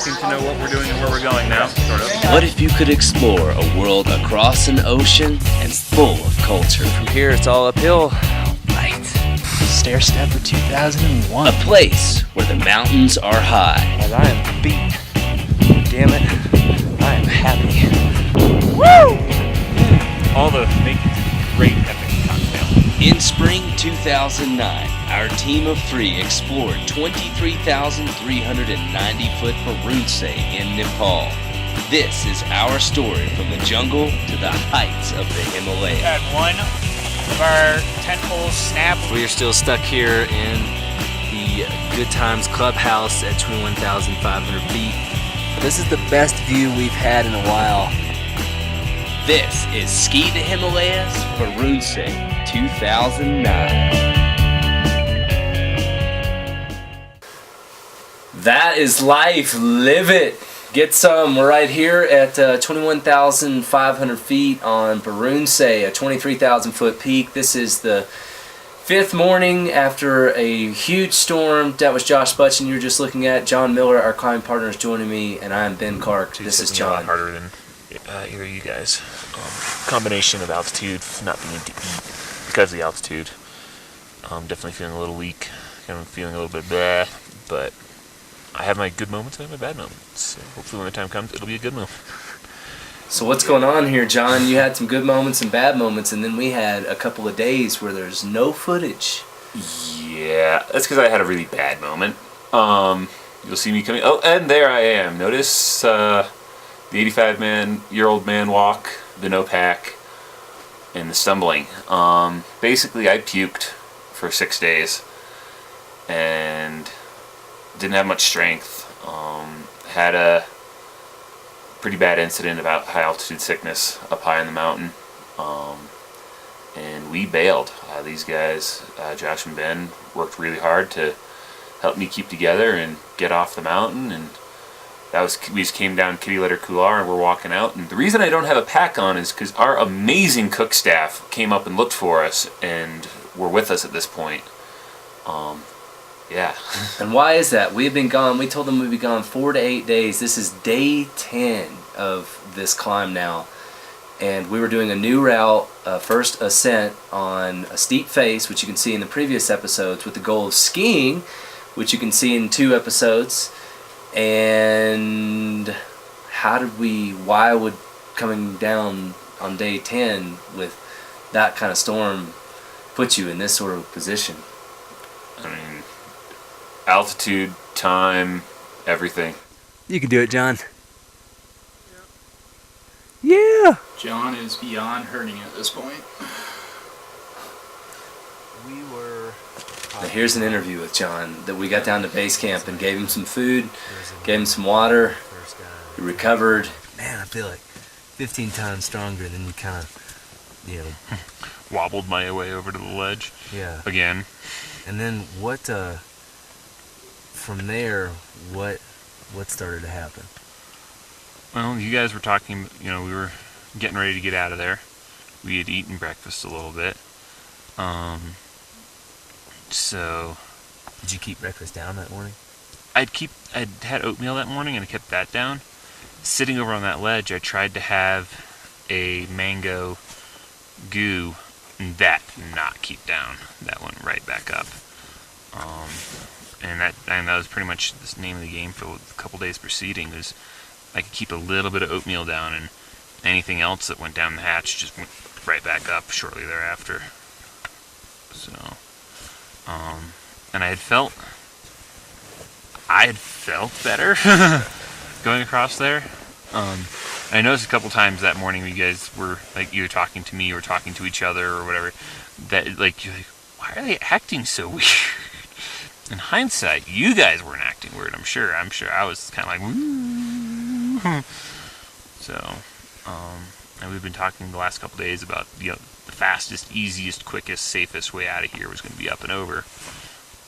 seem to know what we're doing and where we're going now, sort of. What if you could explore a world across an ocean and full of culture? From here, it's all uphill. Right. Stair step for 2001. A place where the mountains are high. And I am beat. Damn it. I am happy. Woo! All the make great epic cocktail. In spring 2009, our team of 3 explored 23,390 foot Baruntse in Nepal. This is our story from the jungle to the heights of the Himalayas. Had one of our tent poles snap. We are still stuck here in the Good Times Clubhouse at 21,500 feet. This is the best view we've had in a while. This is Ski the Himalayas, Baruntse 2009. That is life. Live it. Get some. We're right here at 21,500 feet on Baruntse, a 23,000 foot peak. This is the 5th morning after a huge storm. That was Josh Butson you were just looking at. Jon Miller, our climbing partner, is joining me, and I'm Ben Clark. This is John. Harder than either of you guys. Combination of altitude, not being able to eat because of the altitude. Definitely feeling a little weak, kind of feeling a little bit bleh, but I have my good moments and I have my bad moments. So hopefully when the time comes, it'll be a good moment. So what's going on here, John? You had some good moments and bad moments, and then we had a couple of days where there's no footage. Yeah, that's because I had a really bad moment. You'll see me coming. Oh, and there I am. Notice the 85-year-old man walk, the no pack, and the stumbling. Basically, I puked for 6 days and didn't have much strength. Had a pretty bad incident about high altitude sickness up high on the mountain, and we bailed. These guys, Josh and Ben, worked really hard to help me keep together and get off the mountain, and we just came down Kitty Litter Couloir and we're walking out. And the reason I don't have a pack on is because our amazing cook staff came up and looked for us and were with us at this point. Yeah. And why is that? We have been gone. We told them we'd be gone 4 to 8 days. This is day 10 of this climb now. And we were doing a new route, first ascent on a steep face, which you can see in the previous episodes, with the goal of skiing, which you can see in 2 episodes. And why would coming down on day 10 with that kind of storm put you in this sort of position? I mean, altitude, time, everything. You can do it, John. Yeah. John is beyond hurting at this point. We were... Now here's an interview with John that we got down to base camp and gave him some food, gave him some water. He recovered. Man, I feel like 15 times stronger than you kind of, Wobbled my way over to the ledge. Yeah. Again. And then from there, what started to happen? Well, you guys were talking, we were getting ready to get out of there. We had eaten breakfast a little bit. So... Did you keep breakfast down that morning? I'd had oatmeal that morning and I kept that down. Sitting over on that ledge, I tried to have a mango goo, and that did not keep down. That went right back up. And that was pretty much the name of the game for a couple days preceding, was I could keep a little bit of oatmeal down, and anything else that went down the hatch just went right back up shortly thereafter. So, and I had felt better going across there. I noticed a couple times that morning you guys were like either talking to me or talking to each other or whatever, that like you're like, why are they acting so weird? In hindsight, you guys weren't acting weird. I'm sure I was kind of like, woo. So, and we've been talking the last couple days about the fastest, easiest, quickest, safest way out of here was going to be up and over.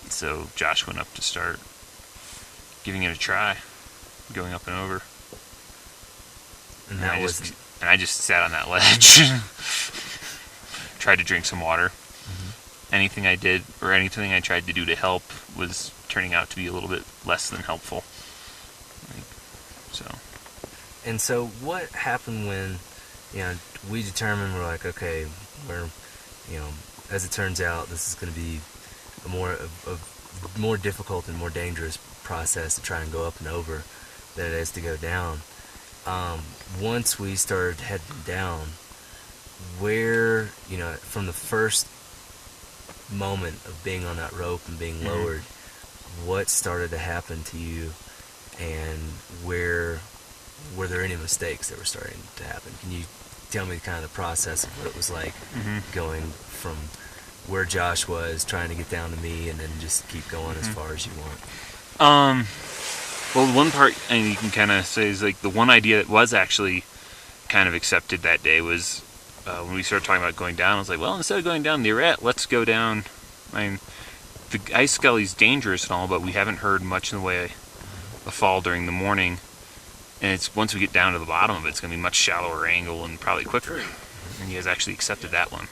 So Josh went up to start giving it a try, going up and over. And I just sat on that ledge, tried to drink some water. Mm-hmm. Anything I did or anything I tried to do to help was turning out to be a little bit less than helpful. And so what happened when, we determined, we're like, okay, we're, as it turns out, this is going to be a more difficult and more dangerous process to try and go up and over than it is to go down. Once we started heading down, where, from the first moment of being on that rope and being lowered, what started to happen to you, and were there any mistakes that were starting to happen? Can you tell me kind of the process of what it was like going from where Josh was trying to get down to me and then just keep going as far as you want? Well, one part, and you can kind of say, is like the one idea that was actually kind of accepted that day was when we started talking about going down. I was like, well, instead of going down the arete, let's go down. I mean, the ice scully's dangerous and all, but we haven't heard much in the way of fall during the morning. And it's once we get down to the bottom of it, it's going to be much shallower angle and probably quicker. And you guys actually accepted that one.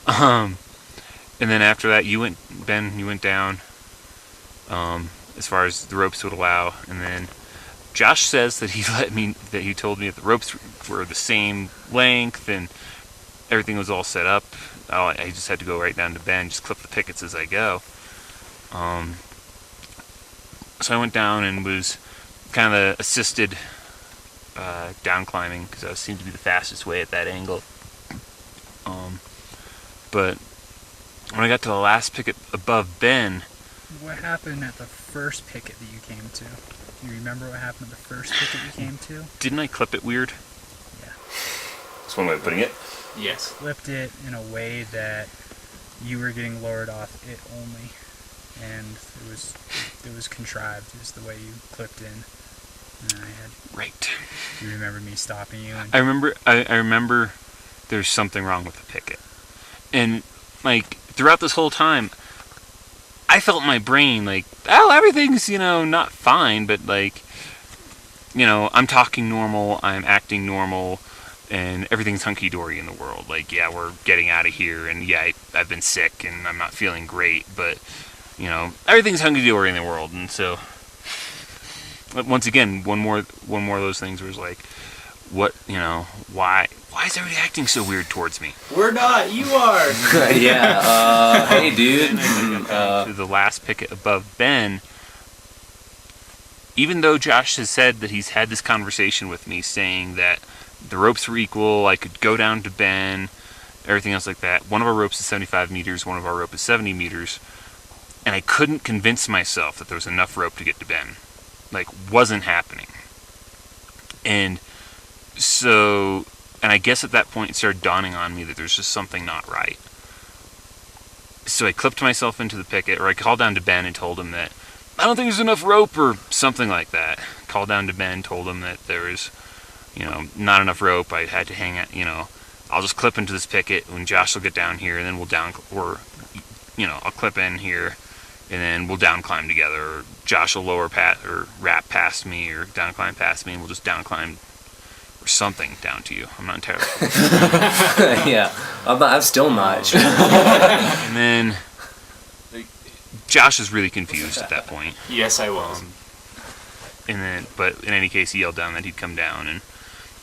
And then after that, Ben, you went down as far as the ropes would allow. And then Josh says that he told me that the ropes were the same length and everything was all set up. I just had to go right down to Ben, just clip the pickets as I go. So I went down and was kind of assisted down climbing because that seemed to be the fastest way at that angle. But when I got to the last picket above Ben... What happened at the first picket that you came to? Do you remember what happened at the first picket you came to? Didn't I clip it weird? Yeah. That's one way of putting it. Yes. Clipped it in a way that you were getting lowered off it only. And it was contrived. It was the way you clipped in. And Right. You remember me stopping you? I remember there's something wrong with the picket. And, like, throughout this whole time, I felt in my brain, like, oh, everything's, not fine, but, like, I'm talking normal, I'm acting normal, and everything's hunky-dory in the world. Like, yeah, we're getting out of here, and yeah, I've been sick, and I'm not feeling great, but, everything's hunky-dory in the world, and so, once again, one more of those things was like, what, why is everybody acting so weird towards me? We're not, you are. Yeah, hey dude. To the last picket above Ben, even though Josh has said that he's had this conversation with me saying that the ropes were equal, I could go down to Ben, everything else like that. One of our ropes is 75 meters, one of our rope is 70 meters, and I couldn't convince myself that there was enough rope to get to Ben. Like, wasn't happening. And so, and I guess at that point it started dawning on me that there's just something not right. So I clipped myself into the picket, or I called down to Ben and told him that I don't think there's enough rope or something like that. Called down to Ben, told him that there was, not enough rope. I had to hang it, I'll just clip into this picket when Josh will get down here, and then we'll I'll clip in here, and then we'll down climb together. Or Josh will wrap past me, or down climb past me, and we'll just down climb or something down to you. I'm not entirely sure. Yeah, I'm still not sure. And then Josh is really confused at that point. Yes, I was. But in any case, he yelled down that he'd come down, and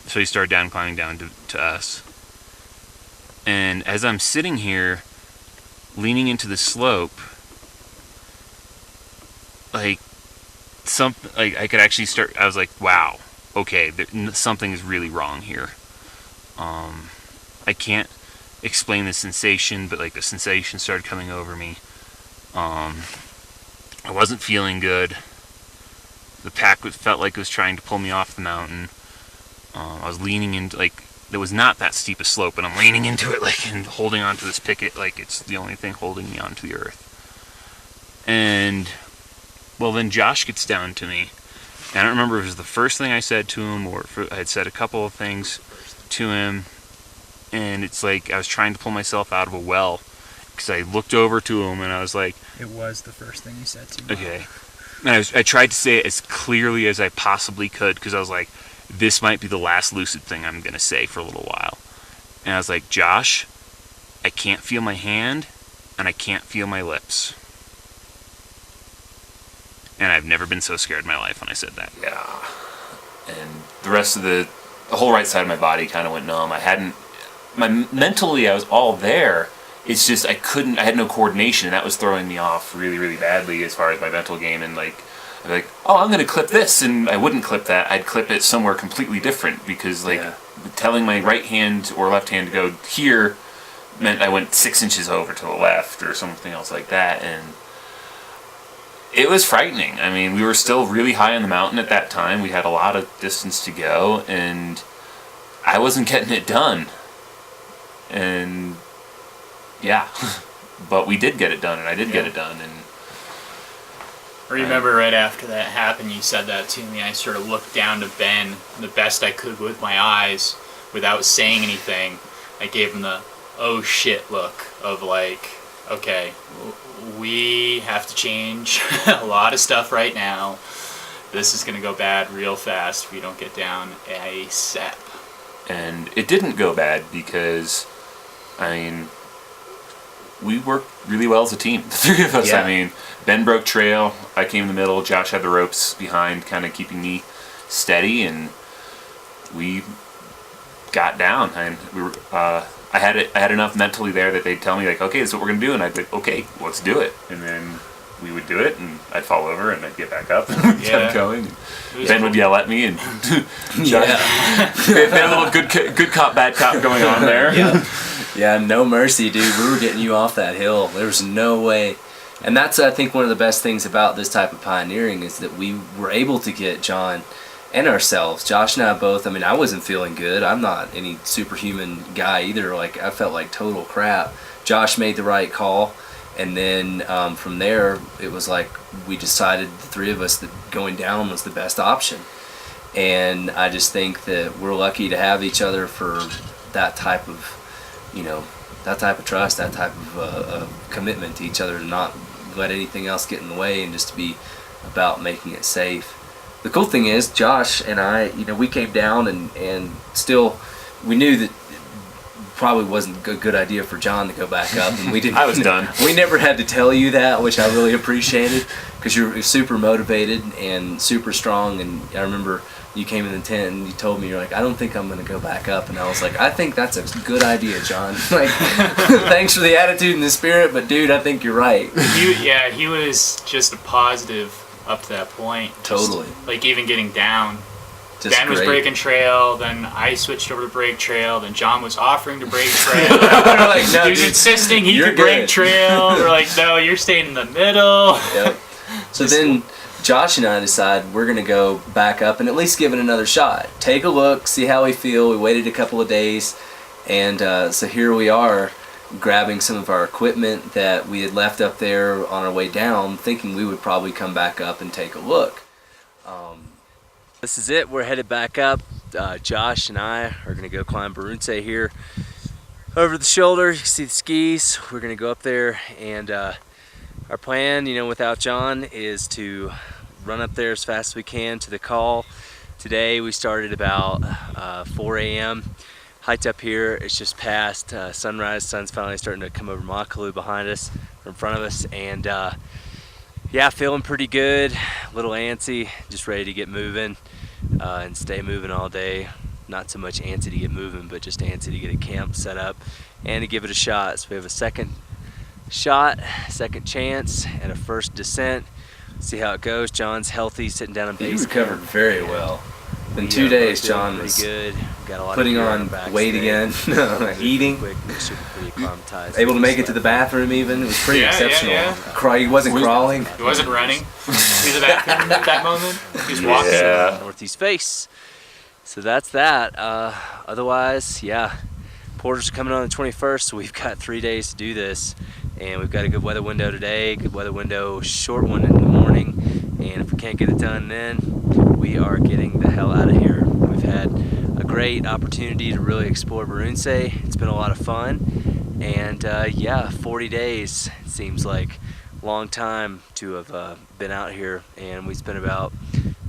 so he started down climbing down to us. And as I'm sitting here, leaning into the slope, I could actually start. I was like, wow, okay, something is really wrong here. I can't explain the sensation, but the sensation started coming over me. I wasn't feeling good. The pack felt like it was trying to pull me off the mountain. I was leaning into, there was not that steep a slope, and I'm leaning into it, and holding onto this picket like it's the only thing holding me onto the earth. And, well, then Josh gets down to me. And I don't remember if it was the first thing I said to him, or if I had said a couple of things to him. And it's like I was trying to pull myself out of a well, because I looked over to him, and I was like... It was the first thing you said to me. Okay. And I tried to say it as clearly as I possibly could, because I was like, this might be the last lucid thing I'm going to say for a little while. And I was like, Josh, I can't feel my hand, and I can't feel my lips. And I've never been so scared in my life when I said that. Yeah. and the rest of the whole right side of my body kind of went numb. Mentally I was all there. It's just I had no coordination, and that was throwing me off really, really badly as far as my mental game. And like, I'd be like, oh, I'm going to clip this, and I wouldn't clip that. I'd clip it somewhere completely different, because like telling my right hand or left hand to go here meant I went 6 inches over to the left or something else like that. And it was frightening. I mean, we were still really high on the mountain at that time. We had a lot of distance to go, and I wasn't getting it done. And yeah, but we did get it done, and I did get it done. And I remember right after that happened, you said that to me. I sort of looked down to Ben the best I could with my eyes without saying anything. I gave him the oh shit look of like, okay, we have to change a lot of stuff right now. This is going to go bad real fast if we don't get down ASAP. And it didn't go bad because, I mean, we worked really well as a team, the three of us. Yeah. I mean, Ben broke trail, I came in the middle, Josh had the ropes behind, kind of keeping me steady, and we got down. And we were, I had enough mentally there that they'd tell me, like, okay, this is what we're going to do, and I'd be like, okay, let's do it. And then we would do it, and I'd fall over, and I'd get back up, and we'd keep going. Ben would yell at me, and they had a little good cop, bad cop going on there. Yeah, no mercy, dude. We were getting you off that hill. There was no way. And that's, I think, one of the best things about this type of pioneering is that we were able to get John and ourselves. Josh and I both, I mean, I wasn't feeling good. I'm not any superhuman guy either. Like, I felt like total crap. Josh made the right call. And then from there, it was like we decided, the three of us, that going down was the best option. And I just think that we're lucky to have each other for that type of, that type of trust, that type of commitment to each other, to not let anything else get in the way and just to be about making it safe. The cool thing is, Josh and I, we came down and still, we knew that probably wasn't a good idea for John to go back up, and we didn't. I was done. We never had to tell you that, which I really appreciated, because you're super motivated and super strong. And I remember you came in the tent and you told me, you're like, I don't think I'm going to go back up, and I was like, I think that's a good idea, John. Like, thanks for the attitude and the spirit, but dude, I think you're right. He was just a positive up to that point. Totally. Like even getting down. Just Ben was great. breaking trail, then I switched over to break trail, then John was offering to break trail. We're like, no, he was dude, insisting he you're could break good. trail. We're like, no, you're staying in the middle. Yep. So then Josh and I decided we're going to go back up and at least give it another shot. Take a look, see how we feel. We waited a couple of days, and so here we are, grabbing some of our equipment that we had left up there on our way down, thinking we would probably come back up and take a look. This is it. We're headed back up. Josh and I are going to go climb Baruntse here over the shoulder. You can see the skis. We're going to go up there, and our plan, without John, is to run up there as fast as we can to the call. Today we started about 4 a.m. Hiked up here. It's just past sunrise. Sun's finally starting to come over Makalu behind us, or in front of us, and yeah, feeling pretty good. A little antsy, just ready to get moving and stay moving all day. Not so much antsy to get moving, but just antsy to get a camp set up and to give it a shot. So we have a second shot, second chance, and a first descent. See how it goes. John's healthy, sitting down in base. He recovered very well. In 2 days, John was good. Got a lot putting of on weight again, eating, quick, should be pretty acclimatized. able to make it to the bathroom even. It was pretty exceptional. Yeah. He wasn't crawling. He wasn't running to the bathroom at that moment. He was walking. Yeah. Northeast face. So that's that. Otherwise, yeah. Porters are coming on the 21st, so we've got 3 days to do this. And we've got a good weather window today, good weather window, short one in the morning. And if we can't get it done then, we are getting the hell out of here. We've had a great opportunity to really explore Baruntse. It's been a lot of fun. And yeah, 40 days seems like a long time to have been out here. And we spent about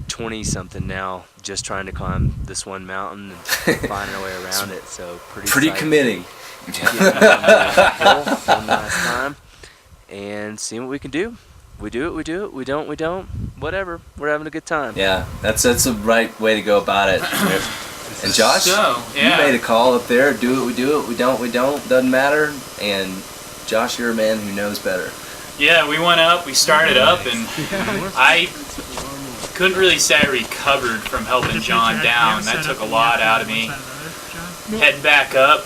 20 something now just trying to climb this one mountain and finding our way around it. So pretty committing. One last time and seeing what we can do. We do it, we don't, we don't. whatever. We're having a good time. Yeah, that's the right way to go about it. And Josh, So, you yeah. made a call up there. Do it, we do it. We don't, doesn't matter. And Josh, you're a man who knows better. Yeah, we went up, we started up, and I couldn't really say I recovered from helping John down. That took a lot out of me. Heading back up,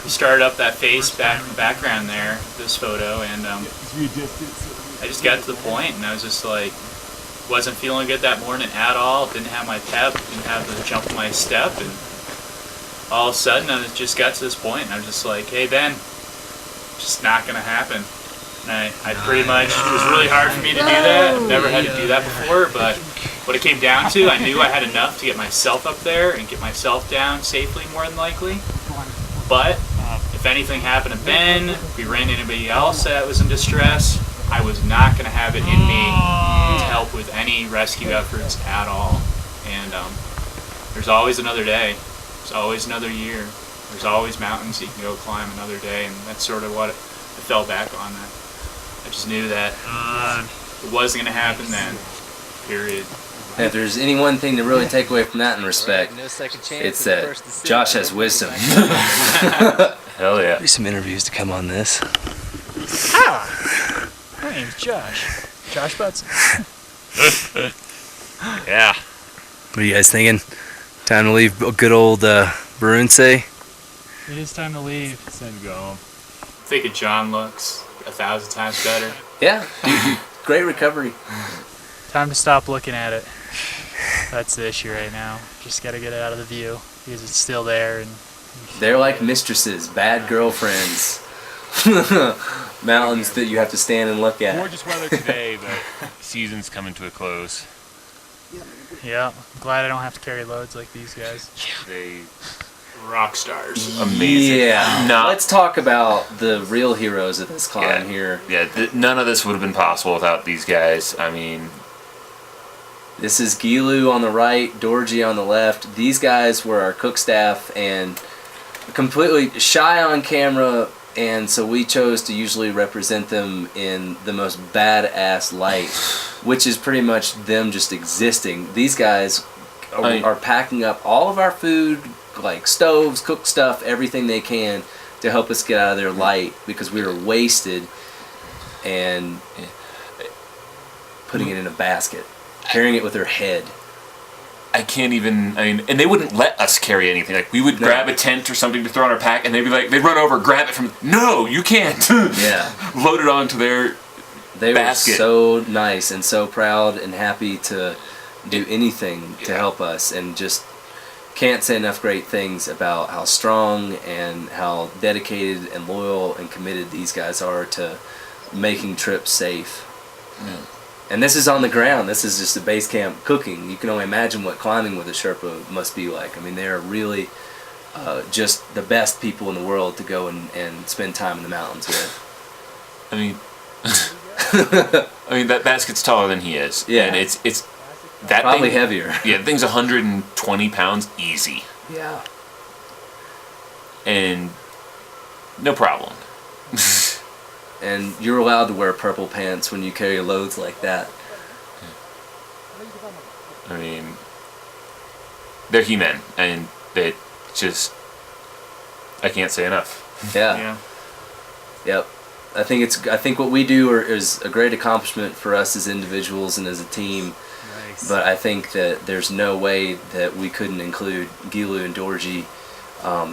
we started up that face back in the background there, this photo, and I just got to the point, and I was just like, wasn't feeling good that morning at all, didn't have my pep, didn't have the jump in my step, and all of a sudden I just got to this point, and I was just like, hey Ben, just not going to happen. And I pretty much, it was really hard for me to do that. I've never had to do that before, but what it came down to, I knew I had enough to get myself up there and get myself down safely, more than likely. But if anything happened to Ben, if we ran into anybody else that was in distress, I was not going to have it in me to help with any rescue efforts at all. And there's always another day. There's always another year. There's always mountains you can go climb another day, and that's sort of what I fell back on. That I just knew that it wasn't going to happen then, period. And if there's any one thing to really take away from that in respect, No second chance. it's that Josh has wisdom. Hell yeah. There's some interviews to come on this. My name's Josh. Josh Butson. Yeah. What are you guys thinking? Time to leave good old Baruntse? It is time to leave. It's time to go home. I think John looks 1,000 times better. Yeah, great recovery. Time to stop looking at it. That's the issue right now. Just gotta get it out of the view because it's still there. And They're like mistresses, bad girlfriends. Mountains that you have to stand and look at. Gorgeous weather today, but season's coming to a close. yeah, I'm glad I don't have to carry loads like these guys. They Rock stars. amazing. Yeah. No. Let's talk about the real heroes of this climb Yeah. here. Yeah, none of this would have been possible without these guys. I mean, This is Gilu on the right, Dorji on the left. These guys were our cook staff and completely shy on camera, and so we chose to usually represent them in the most badass light, which is pretty much them just existing. These guys are packing up all of our food, like stoves, cooked stuff, everything they can to help us get out of their light because we were wasted, and putting it in a basket, carrying it with their head. I can't even, and they wouldn't let us carry anything. Like, we would grab a tent or something to throw in our pack, and they'd be like, they'd run over, grab it from, no, you can't. Yeah. Load it onto their basket. Were so nice and so proud and happy to do anything to help us, and just can't say enough great things about how strong and how dedicated and loyal and committed these guys are to making trips safe. Yeah. And this is on the ground. This is just a base camp cooking. You can only imagine what climbing with a Sherpa must be like. I mean, they're really just the best people in the world to go and spend time in the mountains with. I mean, that basket's taller than he is. Yeah. And it's that Probably thing, heavier. Yeah, the thing's 120 pounds easy. Yeah. And no problem. And you're allowed to wear purple pants when you carry loads like that. I mean, they're He-Men, and they just, I can't say enough. Yeah. Yep. I think what we do is a great accomplishment for us as individuals and as a team. Nice. But I think that there's no way that we couldn't include Gilu and Dorji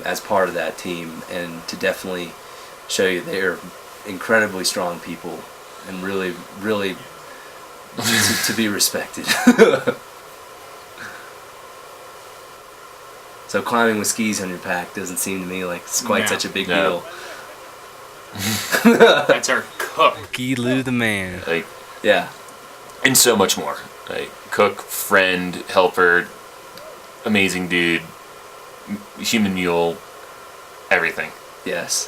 as part of that team, and to definitely show you they're incredibly strong people and really, really to be respected. So climbing with skis on your pack doesn't seem to me like it's quite Yeah. such a big No. deal. That's our cook. Gilu the man. Like, Yeah. and so much more. Like, cook, friend, helper, amazing dude, human mule, everything. Yes.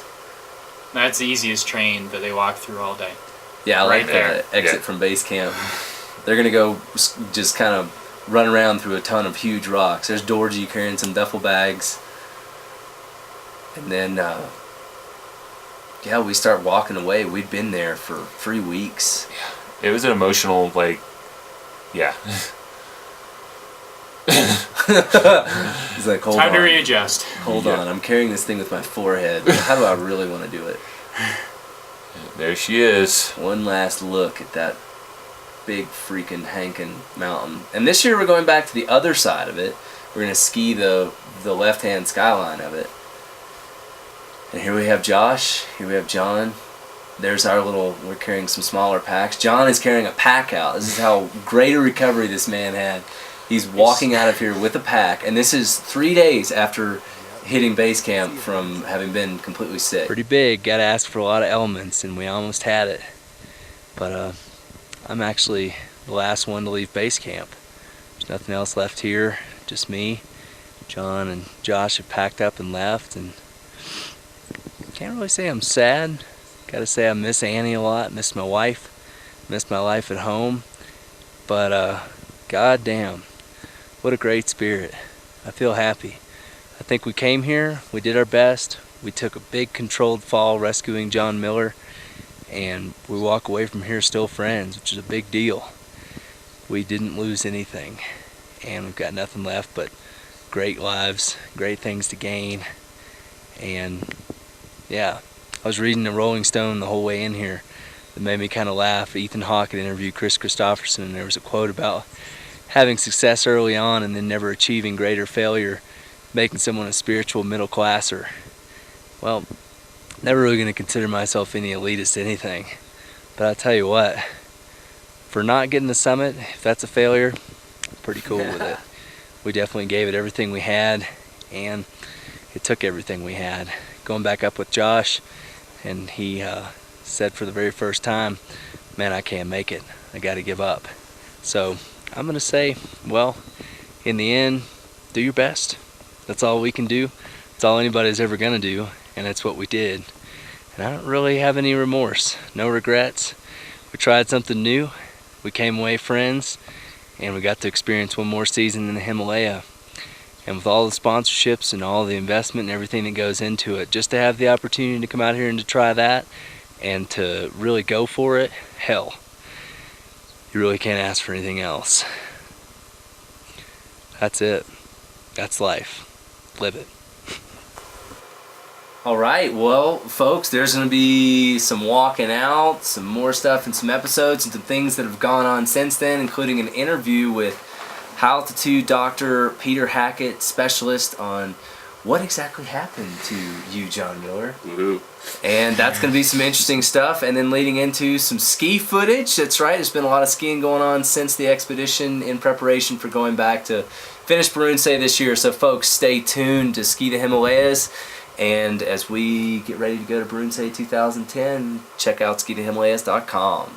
That's the easiest train that they walk through all day. Yeah, I like Right there. the exit Yeah. from base camp. They're gonna go just kind of run around through a ton of huge rocks. There's Dorji carrying some duffel bags, and then we start walking away. We'd been there for 3 weeks. It was an emotional, like, Yeah. He's like, hold Time to on. readjust. Hold on, I'm carrying this thing with my forehead. How do I really want to do it? There she is. One last look at that big freaking hankin' mountain. And this year we're going back to the other side of it. We're going to ski the left-hand skyline of it. And here we have Josh. Here we have John. There's our little, we're carrying some smaller packs. John is carrying a pack out. This is how great a recovery this man had. He's walking out of here with a pack. And this is 3 days after hitting base camp from having been completely sick. Pretty big. Got to ask for a lot of elements, and we almost had it. But I'm actually the last one to leave base camp. There's nothing else left here. Just me. John and Josh have packed up and left, and can't really say I'm sad. Got to say I miss Annie a lot. Miss my wife. Miss my life at home. But god damn, what a great spirit. I feel happy. I think we came here, we did our best, we took a big controlled fall rescuing Jon Miller, and we walk away from here still friends, which is a big deal. We didn't lose anything, and we've got nothing left but great lives, great things to gain, and yeah, I was reading the Rolling Stone the whole way in here that made me kind of laugh. Ethan Hawke had interviewed Chris Christopherson, and there was a quote about having success early on and then never achieving greater failure, making someone a spiritual middle classer. Well, never really going to consider myself any elitist anything, but I tell you what, for not getting the summit, if that's a failure, I'm pretty cool with it. We definitely gave it everything we had, and it took everything we had. Going back up with Josh, and he said for the very first time, man, I can't make it, I got to give up. So I'm going to say, well, in the end, do your best. That's all we can do. That's all anybody's ever going to do, and that's what we did. And I don't really have any remorse, no regrets. We tried something new, we came away friends, and we got to experience one more season in the Himalaya. And with all the sponsorships and all the investment and everything that goes into it, just to have the opportunity to come out here and to try that and to really go for it, hell, you really can't ask for anything else. That's it. That's life. Live it. All right, well, folks, there's going to be some walking out, some more stuff and some episodes and some things that have gone on since then, including an interview with high altitude Dr. Peter Hackett, specialist on what exactly happened to you, Jon Miller. Woohoo. And that's going to be some interesting stuff. And then leading into some ski footage. That's right, there's been a lot of skiing going on since the expedition in preparation for going back to finish Baruntse this year. So folks, stay tuned to Ski the Himalayas. And as we get ready to go to Baruntse 2010, check out skithehimalayas.com.